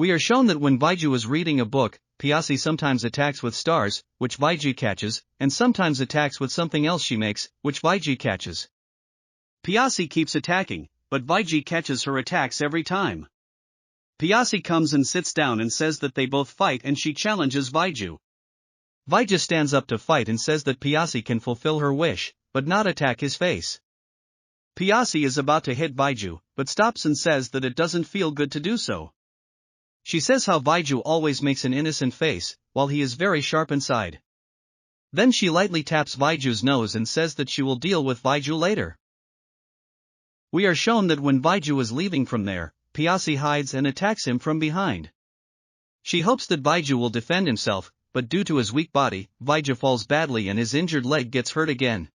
We are shown that when Vaiju is reading a book, Pyasi sometimes attacks with stars, which Vaiju catches, and sometimes attacks with something else she makes, which Vaiju catches. Pyasi keeps attacking, but Vaiju catches her attacks every time. Pyasi comes and sits down and says that they both fight, and she challenges Vaiju. Vaiju stands up to fight and says that Pyasi can fulfill her wish, but not attack his face. Pyasi is about to hit Vaiju, but stops and says that it doesn't feel good to do so. She says how Vaiju always makes an innocent face, while he is very sharp inside. Then she lightly taps Vaiju's nose and says that she will deal with Vaiju later. We are shown that when Vaiju is leaving from there, Pyasi hides and attacks him from behind. She hopes that Vaiju will defend himself, but due to his weak body, Vaiju falls badly and his injured leg gets hurt again.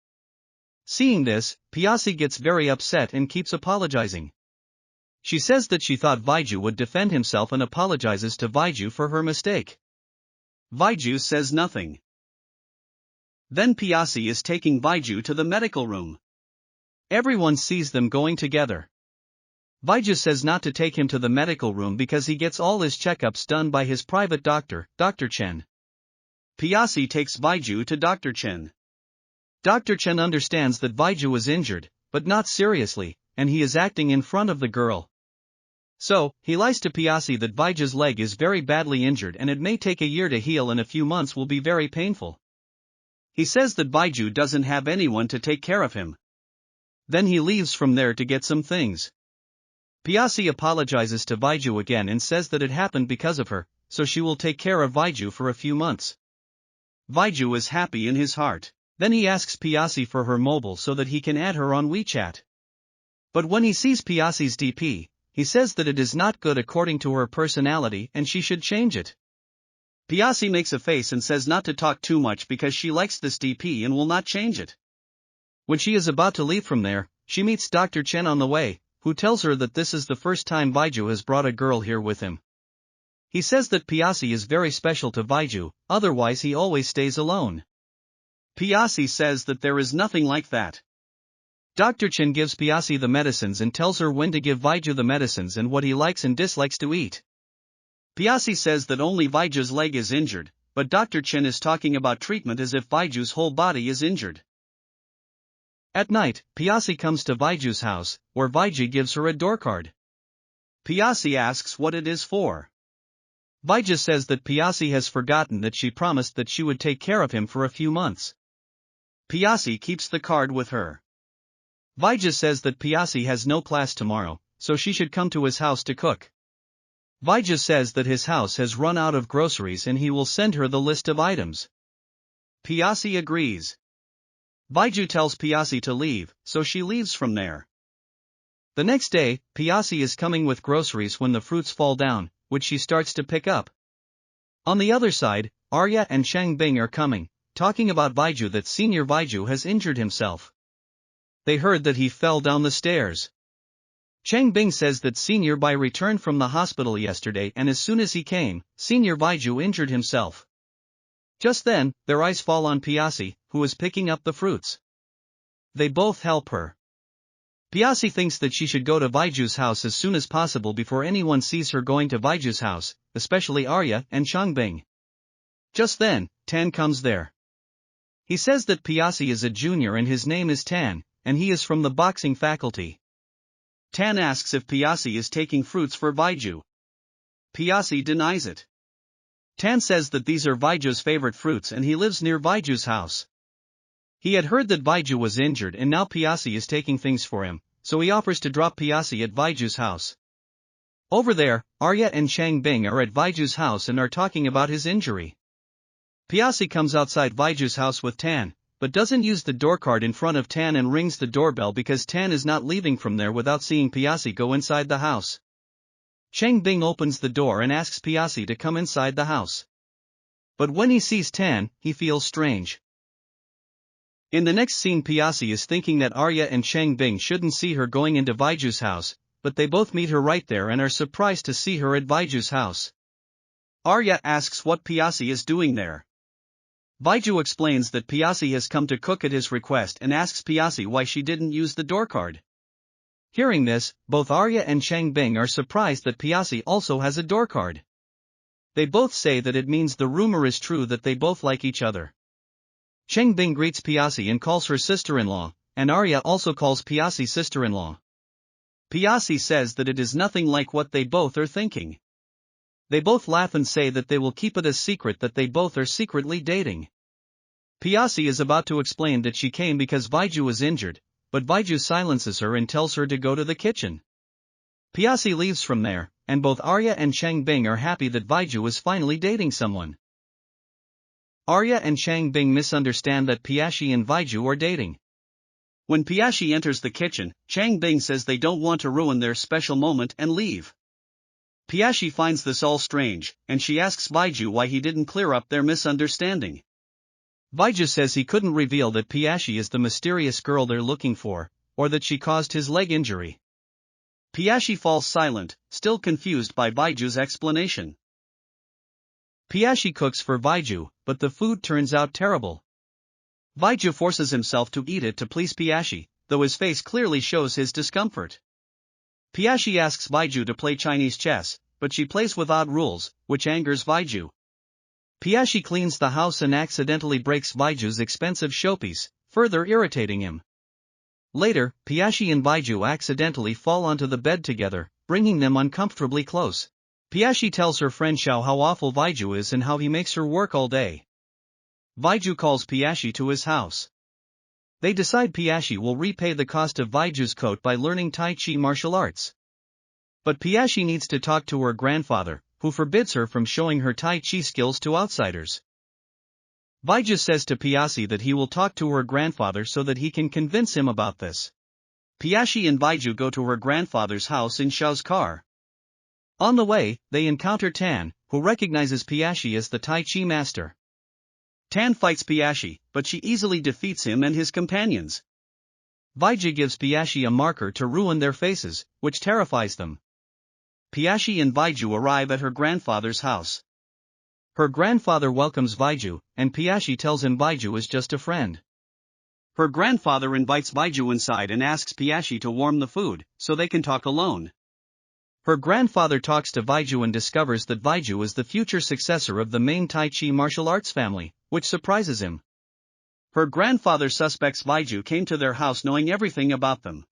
Seeing this, Pyasi gets very upset and keeps apologizing. She says that she thought Vaiju would defend himself and apologizes to Vaiju for her mistake. Vaiju says nothing. Then Pyasi is taking Vaiju to the medical room. Everyone sees them going together. Vaiju says not to take him to the medical room because he gets all his checkups done by his private doctor, Dr. Chen. Pyasi takes Vaiju to Dr. Chen. Dr. Chen understands that Vaiju is injured, but not seriously, and he is acting in front of the girl. So, he lies to Pyasi that Vaiju's leg is very badly injured and it may take a year to heal and a few months will be very painful. He says that Vaiju doesn't have anyone to take care of him. Then he leaves from there to get some things. Pyasi apologizes to Vaiju again and says that it happened because of her, so she will take care of Vaiju for a few months. Vaiju is happy in his heart. Then he asks Pyasi for her mobile so that he can add her on WeChat. But when he sees Pyasi's DP, he says that it is not good according to her personality and she should change it. Pyasi makes a face and says not to talk too much because she likes this DP and will not change it. When she is about to leave from there, she meets Dr. Chen on the way, who tells her that this is the first time Vaiju has brought a girl here with him. He says that Pyasi is very special to Vaiju, otherwise he always stays alone. Pyasi says that there is nothing like that. Dr. Chen gives Pyasi the medicines and tells her when to give Vaiju the medicines and what he likes and dislikes to eat. Pyasi says that only Vaiju's leg is injured, but Dr. Chen is talking about treatment as if Vaiju's whole body is injured. At night, Pyasi comes to Vaiju's house, where Vaiju gives her a door card. Pyasi asks what it is for. Vaiju says that Pyasi has forgotten that she promised that she would take care of him for a few months. Pyasi keeps the card with her. Vaiju says that Pyasi has no class tomorrow, so she should come to his house to cook. Vaiju says that his house has run out of groceries and he will send her the list of items. Pyasi agrees. Vaiju tells Pyasi to leave, so she leaves from there. The next day, Pyasi is coming with groceries when the fruits fall down, which she starts to pick up. On the other side, Arya and Chang Bing are coming, talking about Vaiju that Senior Vaiju has injured himself. They heard that he fell down the stairs. Chang Bing says that Senior Bai returned from the hospital yesterday and as soon as he came, Senior Vaiju injured himself. Just then, their eyes fall on Pyasi, who is picking up the fruits. They both help her. Pyasi thinks that she should go to Vaiju's house as soon as possible before anyone sees her going to Vaiju's house, especially Arya and Changbing. Just then, Tan comes there. He says that Pyasi is a junior and his name is Tan, and he is from the boxing faculty. Tan asks if Pyasi is taking fruits for Vaiju. Pyasi denies it. Tan says that these are Vaiju's favorite fruits and he lives near Vaiju's house. He had heard that Vaiju was injured and now Pyasi is taking things for him, so he offers to drop Pyasi at Vaiju's house. Over there, Arya and Chang Bing are at Vaiju's house and are talking about his injury. Pyasi comes outside Vaiju's house with Tan, but doesn't use the door card in front of Tan and rings the doorbell because Tan is not leaving from there without seeing Pyasi go inside the house. Chang Bing opens the door and asks Pyasi to come inside the house. But when he sees Tan, he feels strange. In the next scene, Pyasi is thinking that Arya and Chang Bing shouldn't see her going into Vaiju's house, but they both meet her right there and are surprised to see her at Vaiju's house. Arya asks what Pyasi is doing there. Vaiju explains that Pyasi has come to cook at his request and asks Pyasi why she didn't use the door card. Hearing this, both Arya and Changbing are surprised that Piasi also has a door card. They both say that it means the rumor is true that they both like each other. Changbing greets Piasi and calls her sister-in-law, and Arya also calls Piasi sister-in-law. Piasi says that it is nothing like what they both are thinking. They both laugh and say that they will keep it a secret that they both are secretly dating. Piasi is about to explain that she came because Vaiju was injured, but Vaiju silences her and tells her to go to the kitchen. Piasi leaves from there, and both Arya and Changbing are happy that Vaiju is finally dating someone. Arya and Changbing misunderstand that Piasi and Vaiju are dating. When Piasi enters the kitchen, Changbing says they don't want to ruin their special moment and leave. Piasi finds this all strange, and she asks Vaiju why he didn't clear up their misunderstanding. Vaiju says he couldn't reveal that Piasi is the mysterious girl they're looking for, or that she caused his leg injury. Piasi falls silent, still confused by Vaiju's explanation. Piasi cooks for Vaiju, but the food turns out terrible. Vaiju forces himself to eat it to please Piasi, though his face clearly shows his discomfort. Piasi asks Vaiju to play Chinese chess, but she plays with odd rules, which angers Vaiju. Piasi cleans the house and accidentally breaks Vaiju's expensive showpiece, further irritating him. Later, Piasi and Vaiju accidentally fall onto the bed together, bringing them uncomfortably close. Piasi tells her friend Xiao how awful Vaiju is and how he makes her work all day. Vaiju calls Piasi to his house. They decide Piasi will repay the cost of Vaiju's coat by learning Tai Chi martial arts. But Piasi needs to talk to her grandfather, who forbids her from showing her Tai Chi skills to outsiders. Vaiju says to Piasi that he will talk to her grandfather so that he can convince him about this. Piasi and Vaiju go to her grandfather's house in Xiao's car. On the way, they encounter Tan, who recognizes Piasi as the Tai Chi master. Tan fights Piasi, but she easily defeats him and his companions. Vaiju gives Piasi a marker to ruin their faces, which terrifies them. Piasi and Vaiju arrive at her grandfather's house. Her grandfather welcomes Vaiju, and Piasi tells him Vaiju is just a friend. Her grandfather invites Vaiju inside and asks Piasi to warm the food, so they can talk alone. Her grandfather talks to Vaiju and discovers that Vaiju is the future successor of the main Tai Chi martial arts family, which surprises him. Her grandfather suspects Vaiju came to their house knowing everything about them.